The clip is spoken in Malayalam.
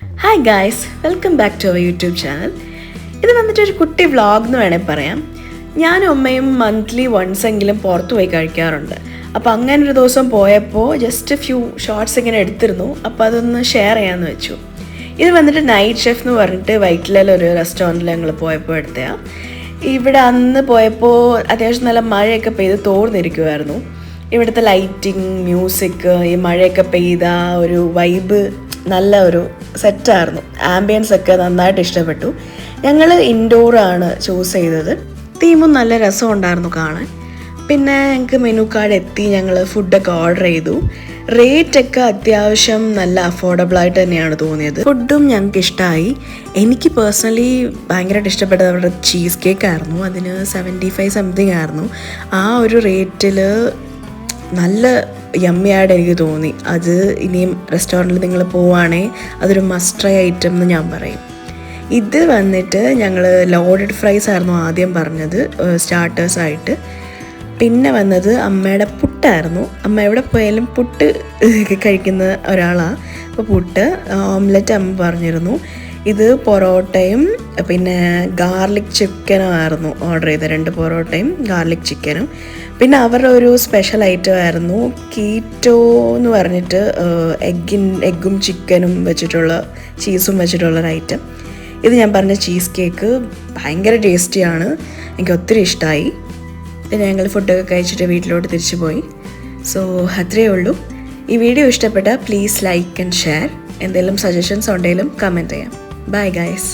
Hi guys, welcome back to our YouTube channel. ഇത് വന്നിട്ട് ഒരു കുട്ടി വ്ളോഗ് എന്ന് വേണേൽ പറയാം. ഞാനും അമ്മയും മന്ത്ലി വൺസ് എങ്കിലും പുറത്തു പോയി കഴിക്കാറുണ്ട്. അപ്പോൾ അങ്ങനെ ഒരു ദിവസം പോയപ്പോൾ ജസ്റ്റ് ഫ്യൂ ഷോർട്സ് ഇങ്ങനെ എടുത്തിരുന്നു. അപ്പോൾ അതൊന്ന് ഷെയർ ചെയ്യാമെന്ന് വെച്ചു. ഇത് വന്നിട്ട് നൈറ്റ് ഷെഫ് എന്ന് പറഞ്ഞിട്ട് വൈറ്റിലൊരു റെസ്റ്റോറൻറ്റിൽ ഞങ്ങൾ പോയപ്പോൾ എടുത്തതാണ്. ഇവിടെ അന്ന് പോയപ്പോൾ അത്യാവശ്യം നല്ല മഴയൊക്കെ പെയ്ത് തോർന്നിരിക്കുമായിരുന്നു. ഇവിടുത്തെ ലൈറ്റിങ്, മ്യൂസിക്, ഈ മഴയൊക്കെ പെയ്ത ഒരു വൈബ് നല്ല ഒരു സെറ്റായിരുന്നു. ആംബിയൻസ് ഒക്കെ നന്നായിട്ട് ഇഷ്ടപ്പെട്ടു. ഞങ്ങൾ ഇൻഡോറാണ് ചൂസ് ചെയ്തത്. തീമും നല്ല രസം ഉണ്ടായിരുന്നു കാണാൻ. പിന്നെ ഞങ്ങൾക്ക് മെനു കാർഡ് എത്തി, ഞങ്ങൾ ഫുഡൊക്കെ ഓർഡർ ചെയ്തു. റേറ്റൊക്കെ അത്യാവശ്യം നല്ല അഫോർഡബിളായിട്ട് തന്നെയാണ് തോന്നിയത്. ഫുഡും ഞങ്ങൾക്ക് ഇഷ്ടമായി. എനിക്ക് പേഴ്സണലി ഭയങ്കരമായിട്ട് ഇഷ്ടപ്പെട്ടത് അവരുടെ ചീസ് കേക്ക് ആയിരുന്നു. അതിന് 75 സംതിങ് ആയിരുന്നു. ആ ഒരു റേറ്റിൽ നല്ല യമ്മിയായിട്ട് എനിക്ക് തോന്നി. അത് ഇനിയും റെസ്റ്റോറൻറ്റിൽ നിങ്ങൾ പോവുകയാണെങ്കിൽ അതൊരു മസ്റ്റ് ട്രൈ ഐറ്റം എന്ന് ഞാൻ പറയും. ഇത് വന്നിട്ട് ഞങ്ങൾ ലോഡഡ് ഫ്രൈസ് ആയിരുന്നു ആദ്യം പറഞ്ഞത് സ്റ്റാർട്ടേഴ്സായിട്ട്. പിന്നെ വന്നത് അമ്മയുടെ പുട്ടായിരുന്നു. അമ്മ എവിടെ പോയാലും പുട്ട് കഴിക്കുന്ന ഒരാളാണ്. അപ്പോൾ പുട്ട്, ഓംലെറ്റ് അമ്മ പറഞ്ഞിരുന്നു. ഇത് പൊറോട്ടയും പിന്നെ ഗാർലിക് ചിക്കനും ആയിരുന്നു ഓർഡർ ചെയ്തത്. 2 പൊറോട്ടയും ഗാർലിക് ചിക്കനും. പിന്നെ അവരുടെ ഒരു സ്പെഷ്യൽ ഐറ്റം ആയിരുന്നു കീറ്റോ എന്ന് പറഞ്ഞിട്ട് എഗ്ഗും ചിക്കനും വെച്ചിട്ടുള്ള, ചീസും വെച്ചിട്ടുള്ളൊരു ഐറ്റം. ഇത് ഞാൻ പറഞ്ഞ ചീസ് കേക്ക് ഭയങ്കര ടേസ്റ്റിയാണ്. എനിക്ക് ഒത്തിരി ഇഷ്ടമായി. പിന്നെ ഞങ്ങൾ ഫുഡൊക്കെ കഴിച്ചിട്ട് വീട്ടിലോട്ട് തിരിച്ചു പോയി. സോ അത്രയേ ഉള്ളൂ. ഈ വീഡിയോ ഇഷ്ടപ്പെട്ടാൽ പ്ലീസ് ലൈക്ക് ആൻഡ് ഷെയർ. എന്തെങ്കിലും സജഷൻസ് ഉണ്ടെങ്കിലും കമൻറ്റ് ചെയ്യാം. Bye guys.